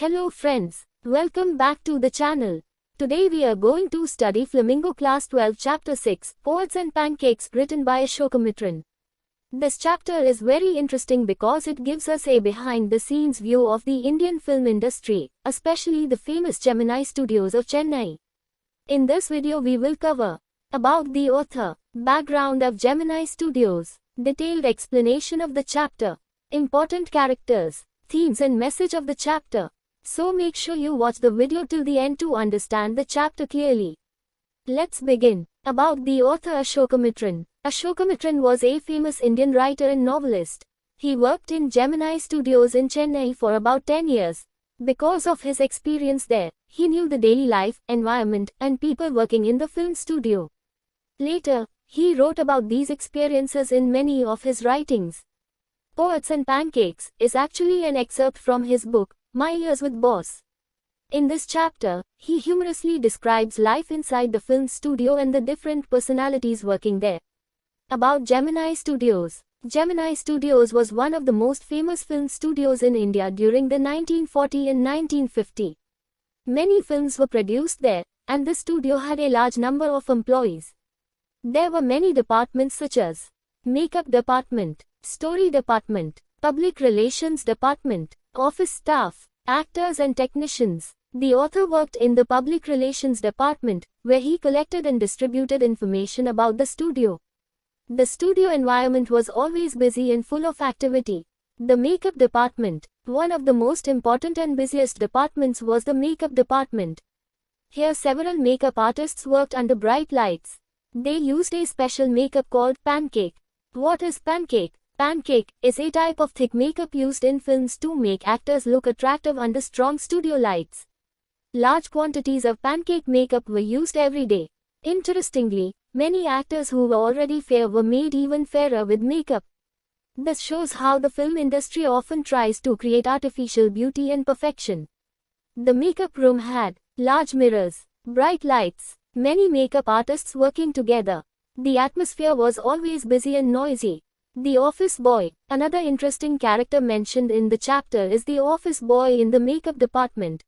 Hello friends, welcome back to the channel. Today we are going to study Flamingo Class 12 Chapter 6, Poets and Pancakes, written by Ashokamitran. This chapter is very interesting because it gives us a behind-the-scenes view of the Indian film industry, especially the famous Gemini Studios of Chennai. In this video we will cover about the author, background of Gemini Studios, detailed explanation of the chapter, important characters, themes and message of the chapter. So make sure you watch the video till the end to understand the chapter clearly. Let's begin. About the author Ashokamitran. Ashokamitran was a famous Indian writer and novelist. He worked in Gemini Studios in Chennai for about 10 years. Because of his experience there, he knew the daily life, environment, and people working in the film studio. Later, he wrote about these experiences in many of his writings. Poets and Pancakes is actually an excerpt from his book, My Years with Boss. In this chapter, he humorously describes life inside the film studio and the different personalities working there. About Gemini Studios. Gemini Studios was one of the most famous film studios in India during the 1940 and 1950. Many films were produced there, and the studio had a large number of employees. There were many departments such as Makeup Department, Story Department, Public Relations Department, Office staff, actors and technicians. The author worked in the Public Relations Department, where he collected and distributed information about the studio. The studio environment was always busy and full of activity. The Makeup Department, one of the most important and busiest departments, was the Makeup Department. Here several makeup artists worked under bright lights. They used a special makeup called pancake. What is pancake? Pancake is a type of thick makeup used in films to make actors look attractive under strong studio lights. Large quantities of pancake makeup were used every day. Interestingly, many actors who were already fair were made even fairer with makeup. This shows how the film industry often tries to create artificial beauty and perfection. The makeup room had large mirrors, bright lights, many makeup artists working together. The atmosphere was always busy and noisy. The office boy. Another interesting character mentioned in the chapter is the office boy in the makeup department.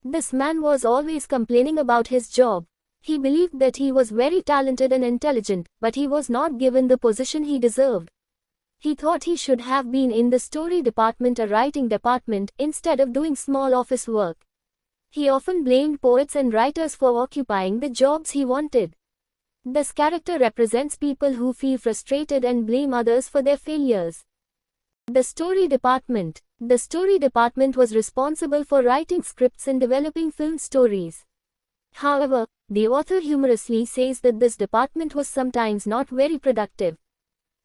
This man was always complaining about his job. He believed that he was very talented and intelligent, but he was not given the position he deserved. He thought he should have been in the story department or writing department instead of doing small office work. He often blamed poets and writers for occupying the jobs he wanted. This character represents people who feel frustrated and blame others for their failures. The Story Department. The Story Department was responsible for writing scripts and developing film stories. However, the author humorously says that this department was sometimes not very productive.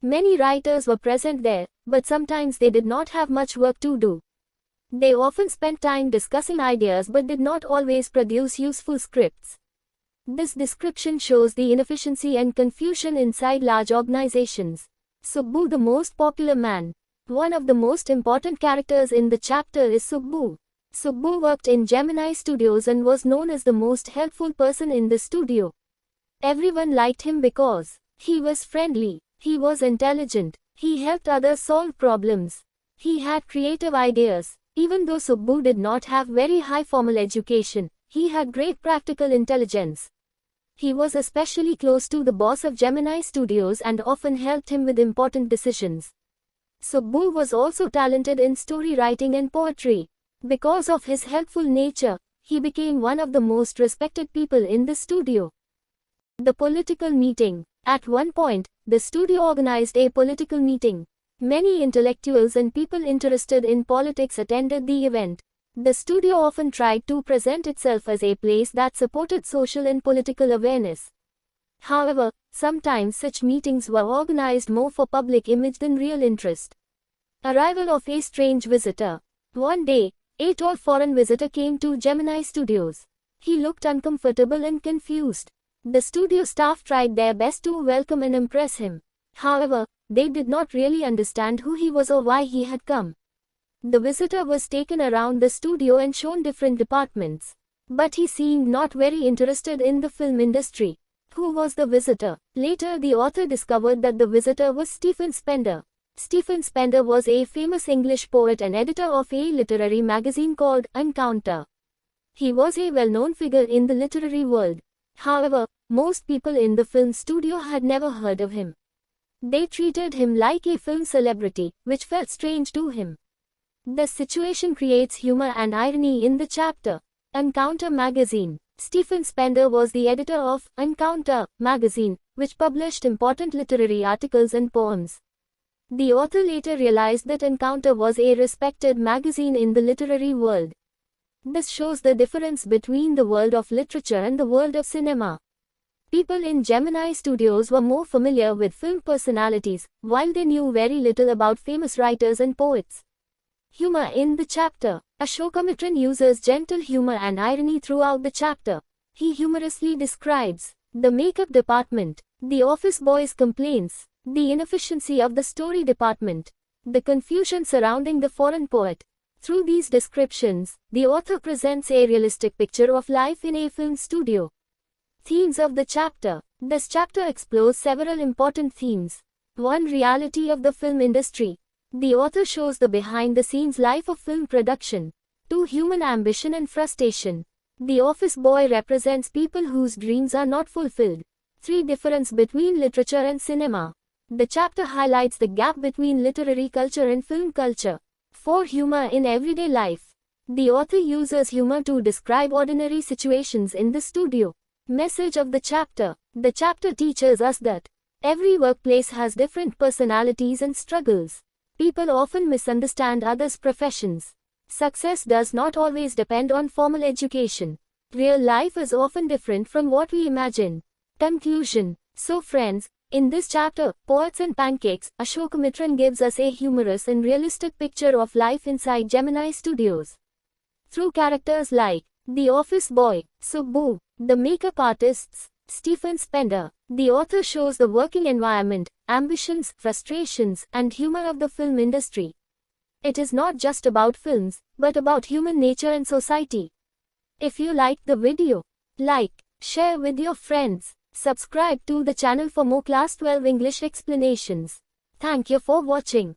Many writers were present there, but sometimes they did not have much work to do. They often spent time discussing ideas but did not always produce useful scripts. This description shows the inefficiency and confusion inside large organizations. Subbu, the most popular man. One of the most important characters in the chapter is Subbu. Subbu worked in Gemini Studios and was known as the most helpful person in the studio. Everyone liked him because he was friendly, he was intelligent, he helped others solve problems. He had creative ideas. Even though Subbu did not have very high formal education, he had great practical intelligence. He was especially close to the boss of Gemini Studios and often helped him with important decisions. Subbu was also talented in story writing and poetry. Because of his helpful nature, he became one of the most respected people in the studio. The political meeting. At one point, the studio organized a political meeting. Many intellectuals and people interested in politics attended the event. The studio often tried to present itself as a place that supported social and political awareness. However, sometimes such meetings were organized more for public image than real interest. Arrival of a strange visitor. One day, a tall foreign visitor came to Gemini Studios. He looked uncomfortable and confused. The studio staff tried their best to welcome and impress him. However, they did not really understand who he was or why he had come. The visitor was taken around the studio and shown different departments. But he seemed not very interested in the film industry. Who was the visitor? Later the author discovered that the visitor was Stephen Spender. Stephen Spender was a famous English poet and editor of a literary magazine called Encounter. He was a well-known figure in the literary world. However, most people in the film studio had never heard of him. They treated him like a film celebrity, which felt strange to him. The situation creates humor and irony in the chapter. Encounter magazine. Stephen Spender was the editor of Encounter magazine, which published important literary articles and poems. The author later realized that Encounter was a respected magazine in the literary world. This shows the difference between the world of literature and the world of cinema. People in Gemini Studios were more familiar with film personalities, while they knew very little about famous writers and poets. Humor in the chapter. Ashoka Mitran uses gentle humor and irony throughout the chapter. He humorously describes the makeup department, the office boys' complaints, the inefficiency of the story department, the confusion surrounding the foreign poet. Through these descriptions, the author presents a realistic picture of life in a film studio. Themes of the chapter. This chapter explores several important themes. 1. Reality of the film industry. The author shows the behind-the-scenes life of film production. 2. Human ambition and frustration. The office boy represents people whose dreams are not fulfilled. 3. Difference between literature and cinema. The chapter highlights the gap between literary culture and film culture. 4. Humor in everyday life. The author uses humor to describe ordinary situations in the studio. Message of the chapter. The chapter teaches us that every workplace has different personalities and struggles. People often misunderstand others' professions. Success does not always depend on formal education. Real life is often different from what we imagine. Conclusion. So friends, in this chapter, Poets and Pancakes, Ashoka Mitran gives us a humorous and realistic picture of life inside Gemini Studios. Through characters like the office boy, Subbu, the makeup artists, Stephen Spender, the author shows the working environment, ambitions, frustrations, and humor of the film industry. It is not just about films, but about human nature and society. If you liked the video, like, share with your friends, subscribe to the channel for more Class 12 English explanations. Thank you for watching.